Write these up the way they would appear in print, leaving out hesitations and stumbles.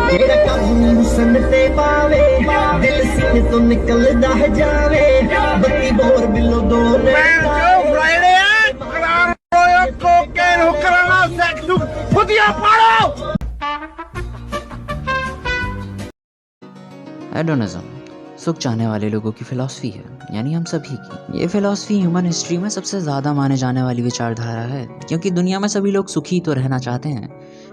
तेरा काबू सनते पावे, दिल सीने तो निकलदा है जावे, बत्ती बोर बिलो दो फ्राइडे है, कोकेन हुक्राना सेक्स फुदिया पाड़ो। हेडोनिज्म सुख चाहने वाले लोगों की फिलॉसफी है, यानी हम सभी की। ये फिलॉसफी ह्यूमन हिस्ट्री में सबसे ज़्यादा माने जाने वाली विचारधारा है, क्योंकि दुनिया में सभी लोग सुखी तो रहना चाहते हैं।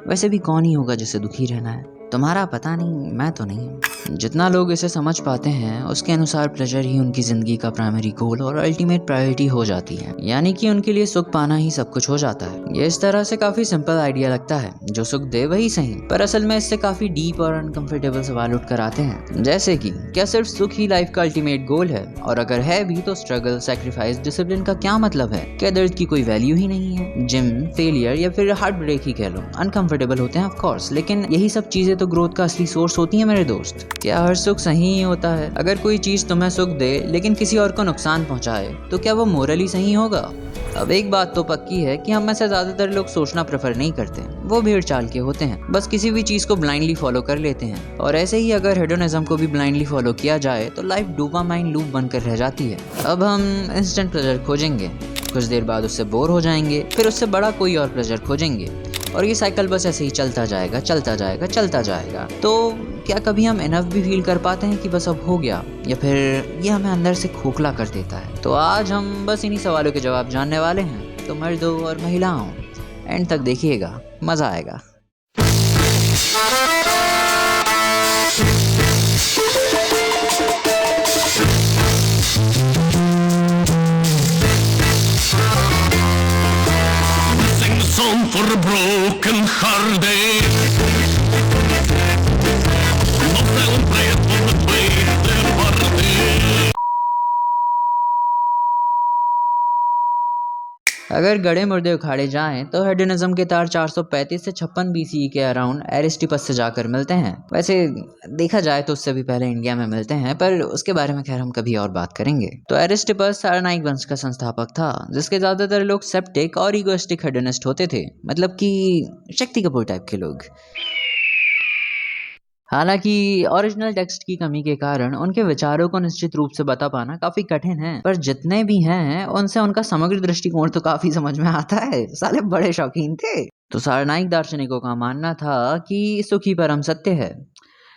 वैसे भी कौन ही होगा जिसे दुखी रहना है? तुम्हारा पता नहीं, मैं तो नहीं हूँ। जितना लोग इसे समझ पाते हैं उसके अनुसार प्लेजर ही उनकी ज़िंदगी का प्राइमरी गोल और अल्टीमेट प्रायोरिटी हो जाती है, यानी कि उनके लिए सुख पाना ही सब कुछ हो जाता है। ये इस तरह से काफ़ी सिंपल आइडिया लगता है, जो सुख दे वही सही, पर असल में इससे काफ़ी डीप और अनकंफर्टेबल सवाल उठ कर आते हैं, जैसे कि क्या सिर्फ सुख ही लाइफ का अल्टीमेट गोल है? और अगर है भी तो स्ट्रगल, सैक्रिफाइस, डिसिप्लिन का क्या मतलब है? क्या दर्द की कोई वैल्यू ही नहीं है? जिम, फेलियर या फिर हार्ट ब्रेक ही कह लो, अनकंफर्टेबल होते हैं ऑफ कोर्स, लेकिन यही सब चीजें तो ग्रोथ का असली सोर्स होती है मेरे दोस्त। क्या हर सुख सही ही होता है? अगर कोई चीज तुम्हें सुख दे लेकिन किसी और को नुकसान पहुंचाए तो क्या वो मोरली सही होगा? अब एक बात तो पक्की है कि हम में से ज्यादातर लोग सोचना प्रेफर नहीं करते, वो भीड़ चाल के होते हैं, बस किसी भी चीज को ब्लाइंडली फॉलो कर लेते हैं। और ऐसे ही अगर हेडोनिज्म को भी ब्लाइंडली फॉलो किया जाए तो लाइफ डोपामाइन लूप बनकर रह जाती है। अब हम इंस्टेंट प्लेजर खोजेंगे, कुछ देर बाद उससे बोर हो जाएंगे, फिर उससे बड़ा कोई और प्लेजर खोजेंगे, और ये साइकिल बस ऐसे ही चलता जाएगा चलता जाएगा चलता जाएगा। तो क्या कभी हम इनफ भी फील कर पाते हैं कि बस अब हो गया, या फिर ये हमें अंदर से खोखला कर देता है? तो आज हम बस इन्हीं सवालों के जवाब जानने वाले हैं, तो मर्दों और महिलाओं एंड तक देखिएगा, मजा आएगा। Song for a broken hearted. No celebrate for the way they're parted. अगर गड़े मुर्दे उखाड़े जाएं तो हेडोनिज्म के तार 435 से 56 BCE के अराउंड एरिस्टिपस से जाकर मिलते हैं। वैसे देखा जाए तो उससे भी पहले इंडिया में मिलते हैं, पर उसके बारे में खैर हम कभी और बात करेंगे। तो एरिस्टिपस सारनाइक वंश का संस्थापक था, जिसके ज्यादातर लोग सेप्टिक और ईगोइस्टिक हेडोनिस्ट होते थे, मतलब कि शक्ति कपूर टाइप के लोग। हालांकि ओरिजिनल टेक्स्ट की कमी के कारण उनके विचारों को निश्चित रूप से बता पाना काफी कठिन है, पर जितने भी हैं उनसे उनका समग्र दृष्टिकोण तो काफी समझ में आता है। साले बड़े शौकीन थे। तो सारनाइक दार्शनिकों का मानना था कि सुख ही परम सत्य है,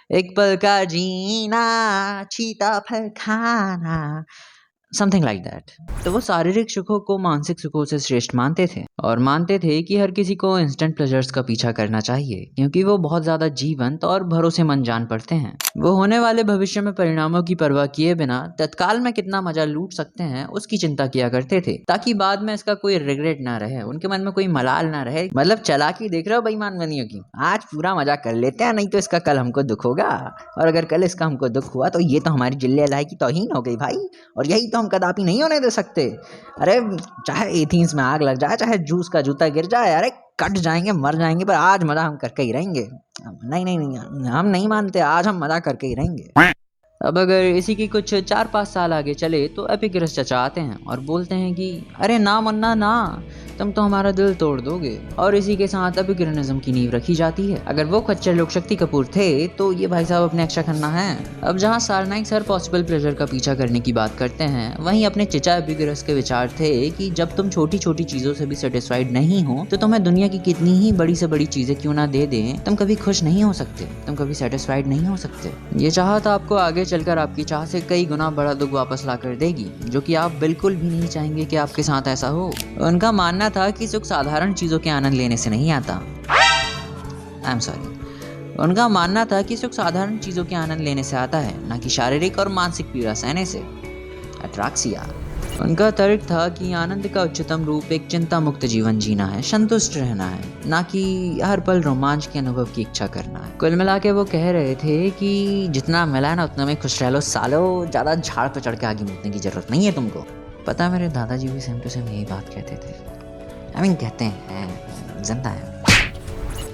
एक पल का जीना, चीता फल खाना, समथिंग लाइक दैट। तो वो शारीरिक सुखों को मानसिक सुखों से श्रेष्ठ मानते थे, और मानते थे कि हर किसी को इंस्टेंट प्लेजर्स का पीछा करना चाहिए, क्योंकि वो बहुत ज्यादा जीवंत और भरोसेमंद जान पड़ते हैं। वो होने वाले भविष्य में परिणामों की परवाह किए बिना तत्काल में कितना मजा लूट सकते हैं उसकी चिंता किया करते थे, ताकि बाद में इसका कोई रिग्रेट ना रहे, उनके मन में कोई मलाल ना रहे। मतलब चालाकी देख रहे हो बेईमान बनियों की, आज पूरा मजा कर लेते हैं, नहीं तो इसका कल हमको दुख होगा, और अगर कल इसका हमको दुख हुआ तो ये तो हमारी जिल्ले अल्लाह की तौहीन हो गई भाई, और यही हम कदापि नहीं होने दे सकते। अरे चाहे एथेंस में आग लग जाए, चाहे जूस का जूता गिर जाए, अरे कट जाएंगे, मर जाएंगे, पर आज मजा हम करके ही रहेंगे। नहीं नहीं नहीं, हम नहीं मानते, आज हम मजा करके ही रहेंगे। अब अगर इसी की कुछ 4-5 साल आगे चले तो एपिक्यूरस चचा आते हैं और बोलते हैं कि अरे ना मन्ना ना, तुम तो हमारा दिल तोड़ दोगे, और इसी के साथ एपिक्यूरियनिज्म की नींव रखी जाती है। अगर वो खच्चर लोग शक्ति कपूर थे तो ये भाई साहब अपने अक्षा खन्ना है। अब जहाँ सारनाइक सर पॉसिबल प्लेजर का पीछा करने की बात करते हैं, वहीं अपने चचा एपिक्यूरस के विचार थे कि जब तुम छोटी छोटी चीजों से भी सेटिस्फाइड नहीं हो तो तुम्हें दुनिया की कितनी ही बड़ी से बड़ी चीजें क्यों ना दे दें, तुम कभी खुश नहीं हो सकते, तुम कभी सेटिस्फाइड नहीं हो सकते। ये चाहत आपको आगे चलकर आपकी चाह से कई गुना बड़ा दुख वापस ला कर देगी, जो कि आप बिल्कुल भी नहीं चाहेंगे कि आपके साथ ऐसा हो। उनका मानना था कि सुख साधारण चीजों के आनंद लेने से नहीं आता। उनका मानना था कि सुख साधारण चीजों के आनंद लेने से आता है, ना कि शारीरिक और मानसिक पीड़ा सहने से, अट्राक्सिया। उनका तर्क था कि आनंद का उच्चतम रूप एक चिंता मुक्त जीवन जीना है, संतुष्ट रहना है, ना कि हर पल रोमांच के अनुभव की इच्छा करना है। कुल मिला के वो कह रहे थे कि जितना मिला है ना उतना में खुश रह लो सालो, ज्यादा झाड़ पे चढ़ के आगे मुतने की जरूरत नहीं है तुमको। पता मेरे दादाजी भी सेम टू सेम यही बात कहते थे, कहते हैं, जिंदा है।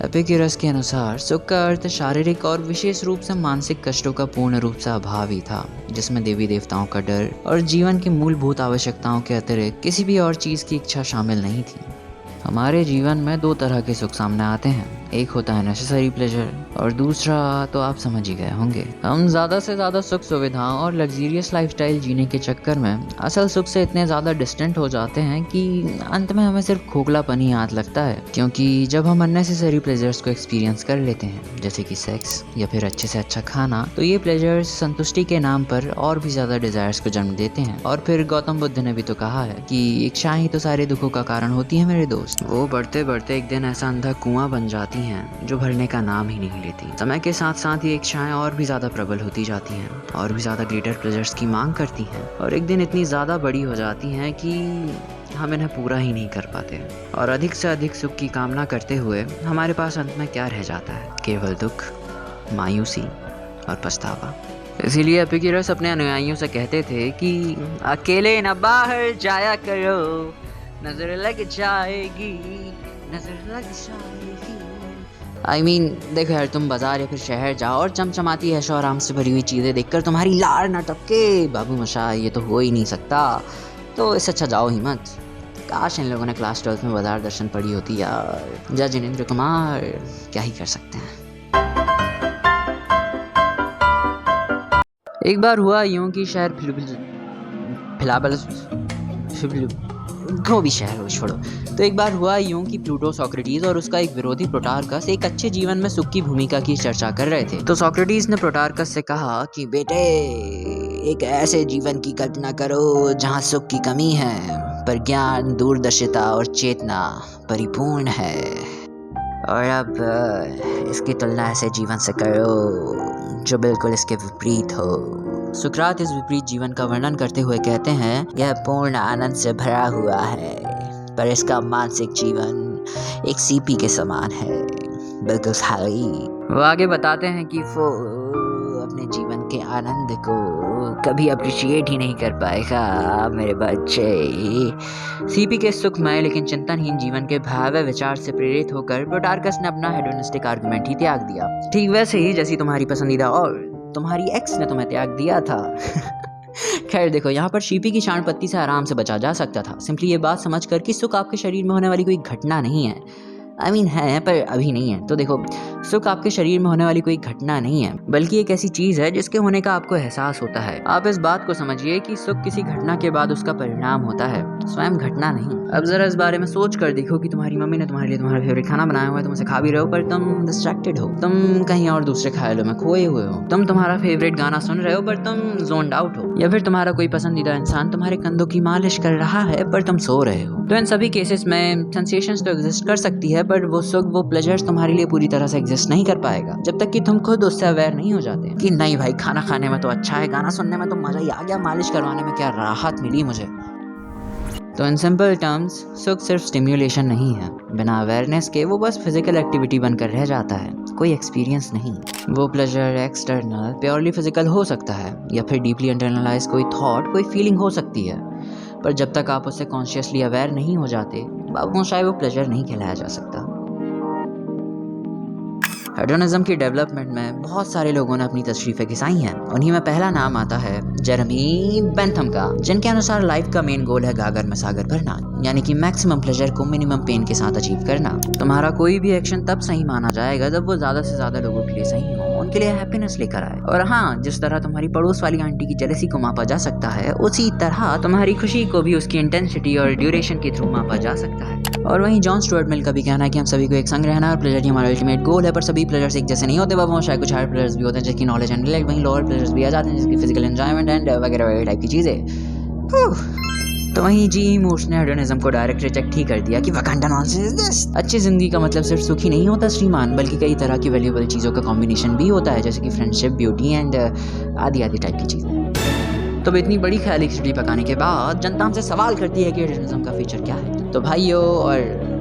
एपिक्यूरस के अनुसार सुख का अर्थ शारीरिक और विशेष रूप से मानसिक कष्टों का पूर्ण रूप से अभाव ही था, जिसमें देवी देवताओं का डर और जीवन की मूलभूत आवश्यकताओं के अतिरिक्त किसी भी और चीज की इच्छा शामिल नहीं थी। हमारे जीवन में दो तरह के सुख सामने आते हैं, एक होता है नेसेसरी प्लेजर और दूसरा तो आप समझ ही गए होंगे। हम ज़्यादा से ज़्यादा सुख सुविधाओं और लग्जीरियस लाइफस्टाइल जीने के चक्कर में असल सुख से इतने ज़्यादा डिस्टेंट हो जाते हैं कि अंत में हमें सिर्फ खोखलापन ही याद लगता है। क्योंकि जब हम अननेसेसरी प्लेजर्स को एक्सपीरियंस कर लेते हैं, जैसे कि सेक्स या फिर अच्छे से अच्छा खाना, तो ये प्लेजर्स संतुष्टि के नाम पर और भी ज़्यादा डिज़ायर्स को जन्म देते हैं। और फिर गौतम बुद्ध ने भी तो कहा है कि इच्छाएं ही तो सारे दुखों का कारण होती है मेरे दोस्त। वो बढ़ते बढ़ते एक दिन ऐसा अंधा कुआं बन जाती हैं जो भरने का नाम ही नहीं लेती। समय के साथ साथ ये इच्छाएं और भी ज़्यादा प्रबल होती जाती हैं और भी ज़्यादा ग्रेटर प्लेजर्स की मांग करती हैं और एक दिन इतनी ज़्यादा बड़ी हो जाती हैं कि हम इन्हें पूरा ही नहीं कर पाते और अधिक से अधिक सुख की कामना करते हुए हमारे पास अंत में क्या रह जाता है? केवल दुख, मायूसी और पछतावा। इसीलिए एपिक्यूरस अपने अनुयायियों से कहते थे कि अकेले न बाहर जाया करो, नजर लग जाएगी, नजर लग जाएगी। I mean, देखो यार, तुम बाजार या फिर शहर जाओ और चमचमाती ऐशो आराम से भरी हुई चीज़ें देखकर तुम्हारी लार न टपके, बाबू मशा ये तो हो ही नहीं सकता, तो इससे अच्छा जाओ ही मत। काश इन लोगों ने क्लास 12 में बाजार दर्शन पढ़ी होती यार। जज जिनेंद्र कुमार क्या ही कर सकते हैं। एक बार हुआ यूं कि शहर भी शहर हो, छोड़ो। तो एक बार हुआ यूं कि प्लूटो, सोक्रेटिस और उसका एक विरोधी प्रोटार्कस एक अच्छे जीवन में सुख की भूमिका की चर्चा कर रहे थे। तो सोक्रेटिस ने प्रोटार्कस से कहा कि बेटे, एक ऐसे जीवन की कल्पना करो जहां सुख की कमी है पर ज्ञान, दूरदर्शिता और चेतना परिपूर्ण है। और अब इसकी तुलना ऐसे जीवन से करो जो बिल्कुल इसके विपरीत हो। सुकरात इस विपरीत जीवन का वर्णन करते हुए कहते हैं, यह पूर्ण आनंद से भरा हुआ है पर इसका मानसिक जीवन एक सीपी के समान है, बिल्कुल खाली। वो आगे बताते हैं कि वो अपने जीवन के आनंद को कभी अप्रिशिएट ही नहीं कर पाएगा मेरे बच्चे। सीपी के सुखमय लेकिन चिंतनहीन जीवन के भयावह विचार से प्रेरित होकर प्रोटार्कस ने अपना हेडोनिस्टिक आर्गुमेंट ही त्याग दिया। ठीक वैसे ही जैसी तुम्हारी पसंदीदा और तुम्हारी एक्स ने तुम्हें त्याग दिया था। खैर देखो, यहाँ पर शीपी की शाण पत्ती से आराम से बचा जा सकता था, सिंपली ये बात समझकर कि सुख आपके शरीर में होने वाली कोई घटना नहीं है। है पर अभी नहीं है। तो देखो, सुख आपके शरीर में होने वाली कोई घटना नहीं है, बल्कि एक ऐसी चीज है जिसके होने का आपको एहसास होता है। आप इस बात को समझिए कि सुख किसी घटना के बाद उसका परिणाम होता है, स्वयं घटना नहीं। अब जरा इस बारे में सोच कर देखो कि तुम्हारी मम्मी ने तुम्हारे लिए तुम्हारा फेवरेट खाना बनाया हुआ है, तुम उसे खा भी रहे हो पर तुम डिस्ट्रैक्टेड हो, तुम कहीं और दूसरे ख्यालों में खोए हुए हो। तुम तुम्हारा फेवरेट गाना सुन रहे हो पर तुम जोन्ड आउट हो, या फिर तुम्हारा कोई पसंदीदा इंसान तुम्हारे कंधों की मालिश कर रहा है पर तुम सो रहे हो। तो इन सभी केसेस में सेंसेशंस तो एग्जिस्ट कर सकती है, पर वो सुख, वो प्लेजर्स तुम्हारे लिए पूरी तरह से एग्जिस्ट नहीं कर पाएगा जब तक कि तुम खुद उससे अवेयर नहीं हो जाते कि नहीं भाई, खाना खाने में तो अच्छा है, गाना सुनने में तो मजा ही आ गया, मालिश करवाने में क्या राहत मिली मुझे। तो इन सिंपल टर्म्स, सुख सिर्फ स्टिम्युलेशन नहीं है, बिना अवेयरनेस के वो बस फिजिकल एक्टिविटी बनकर रह जाता है, कोई एक्सपीरियंस नहीं। वो प्लेजर एक्सटर्नल, प्योरली फिजिकल हो सकता है, या फिर डीपली इंटरनलाइज कोई थॉट, कोई फीलिंग हो सकती है, पर जब तक आप उससे कॉन्शियसली अवेयर नहीं हो जाते, बाबू शायद वो प्लेजर नहीं कहलाया जा सकता। हेडोनिज्म की डेवलपमेंट में बहुत सारे लोगों ने अपनी तशरीफें घिसाई हैं। उन्हीं में पहला नाम आता है जेरेमी बेंथम का, जिनके अनुसार लाइफ का मेन गोल है गागर में सागर भरना, यानी कि मैक्सिमम प्लेजर को मिनिमम पेन के साथ अचीव करना। तुम्हारा कोई भी एक्शन तब सही माना जाएगा जब वो ज्यादा से ज्यादा लोगों के लिए सही हो, उनके लिए हैप्पीनेस लेकर आए। और हाँ, जिस तरह तुम्हारी पड़ोस वाली आंटी की जेलसी को मापा जा सकता है, उसी तरह तुम्हारी खुशी को भी उसकी इंटेंसिटी और ड्यूरेशन के थ्रू मापा जा सकता है। और वहीं जॉन स्टुअर्ट मिल का भी कहना है कि हम सभी को एक संग रहना और प्लेजर ही हमारा अल्टीमेट गोल है, पर सभी प्लेजर्स एक जैसे नहीं होते बाबू, शायद कुछ हायर प्लेजर्स भी होते हैं जिसकी नॉलेज एंड इंटेलेक्ट, वहीं लोअर प्लेजर्स भी आ जाते हैं जिसकी फिजिकल एंजॉयमेंट एंड वगैरह वगैरह टाइप की चीजें। तो वहीं जी मूर्स ने हेडोनिज्म को डायरेक्ट रिजेक्ट ही कर दिया कि वकांडा नॉनसेंस इज दिस। अच्छी जिंदगी का मतलब सिर्फ सुख ही नहीं होता श्रीमान, बल्कि कई तरह की वैल्यूएबल चीजों का कॉम्बिनेशन भी होता है, जैसे कि फ्रेंडशिप, ब्यूटी एंड आदि आदि टाइप की चीजें। तो इतनी बड़ी ख्याली खिचड़ी पकाने के बाद जनता हमसे सवाल करती है कि हेडोनिज्म का फीचर क्या है। तो भाइयों और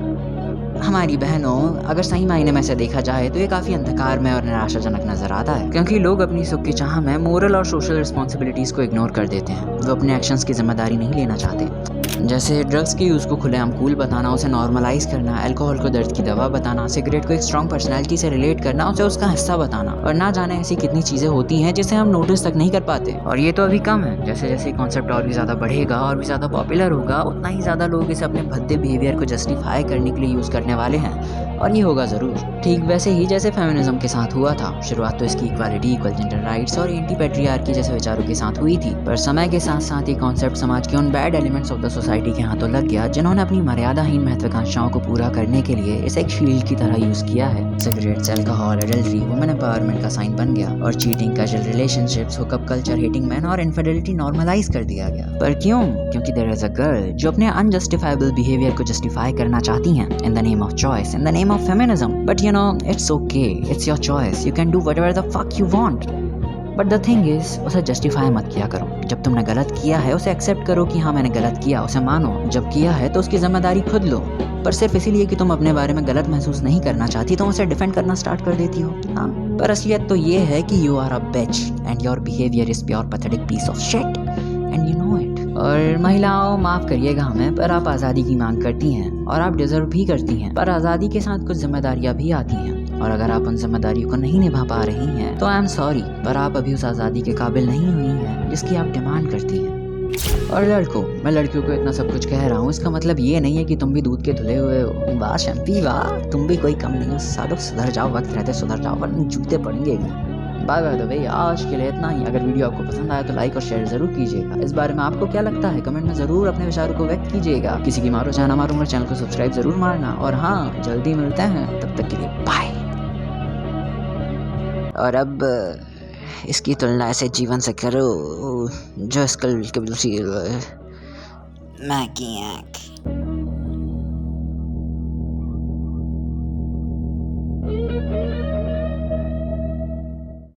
हमारी बहनों, अगर सही मायने में से देखा जाए तो ये काफ़ी अंधकार में और निराशाजनक नजर आता है, क्योंकि लोग अपनी सुख की चाह में मोरल और सोशल रिस्पॉन्सिबिलिटीज़ को इग्नोर कर देते हैं। वो अपने एक्शंस की जिम्मेदारी नहीं लेना चाहते। जैसे ड्रग्स के यूज़ को खुलेआम कूल बताना, उसे नॉर्मलाइज करना, अल्कोहल को दर्द की दवा बताना, सिगरेट को एक स्ट्रॉन्ग पर्सनैलिटी से रिलेट करना, उसे उसका हिस्सा बताना, और ना जाने ऐसी कितनी चीज़ें होती हैं जिसे हम नोटिस तक नहीं कर पाते। और ये तो अभी कम है, जैसे जैसे कॉन्सेप्ट और भी ज़्यादा बढ़ेगा और भी ज़्यादा पॉपुलर होगा, उतना ही ज़्यादा लोग इसे अपने भद्दे बिहेवियर को जस्टिफाई करने के लिए यूज़ करने वाले हैं, और ये होगा ज़रूर। ठीक वैसे ही जैसे फेमिनिज्म के साथ हुआ था। शुरुआत तो इसकी इक्वालिटी, इक्वल जेंडर राइट्स और एंटी पैट्रियार्की जैसे विचारों के साथ हुई थी, पर समय के साथ साथ ये कॉन्सेप्ट समाज के उन bad elements of the society के हाथों लग गया जिन्होंने अपनी मर्यादाहीन महत्वाकांक्षाओं को पूरा करने के लिए इसे एक शील्ड की तरह यूज़ किया है। Cigarettes, alcohol, adultery women empowerment का साइन बन गया, और cheating, casual relationships, hookup culture, hating man और इनफिडेलिटी नॉर्मलाइज कर दिया गया। पर क्यों? क्योंकि देयर इज अ गर्ल जो अपने अनजस्टिफाइबल बिहेवियर को जस्टिफाई करना चाहती हैं in the name of choice, in the name of feminism. But you know, it's okay. It's your choice. You can do whatever the fuck you want. But the thing is, उसे justify मत किया करो। जब तुमने गलत किया है उसे एक्सेप्ट करो कि हाँ मैंने गलत किया, उसे मानो। जब किया है तो उसकी जिम्मेदारी खुद लो। पर सिर्फ इसीलिए कि तुम अपने बारे में गलत महसूस नहीं करना चाहती तो उसे डिफेंड करना स्टार्ट कर देती हो। हाँ, पर असलियत तो ये है कि you are a bitch and your behaviour is pure pathetic piece of shit and you know it. और महिलाओं, माफ़ करिएगा हमें, पर आप आज़ादी की मांग करती हैं और आप डिजर्व भी करती हैं, पर आज़ादी के साथ कुछ जिम्मेदारियां भी आती हैं, और अगर आप उन जिम्मेदारियों को नहीं निभा पा रही हैं तो आई एम सॉरी, पर आप अभी उस आज़ादी के काबिल नहीं हुई हैं जिसकी आप डिमांड करती हैं। और लड़कों, मैं लड़कियों को इतना सब कुछ कह रहा हूँ, इसका मतलब ये नहीं है कि तुम भी दूध के धुले हुए हो। वाह शंपी वाह, तुम भी कोई कम नहीं हो। सालों सुधर जाओ, वक्त रहते सुधर जाओ, वरना जूते पड़ेंगे। Bye bye. तो भाई आज के लिए इतना ही। अगर वीडियो आपको पसंद आया तो लाइक और शेयर जरूर कीजिएगा। इस बारे में आपको क्या लगता है कमेंट में जरूर अपने विचारों को व्यक्त कीजिएगा। किसी की मारो चाहे ना मारो, मेरे चैनल को सब्सक्राइब जरूर मारना, और हाँ जल्दी मिलते हैं, तब तक के लिए बाय। और अब इसकी तुलना ऐसे जीवन से करो जो इसका मैं की आँख।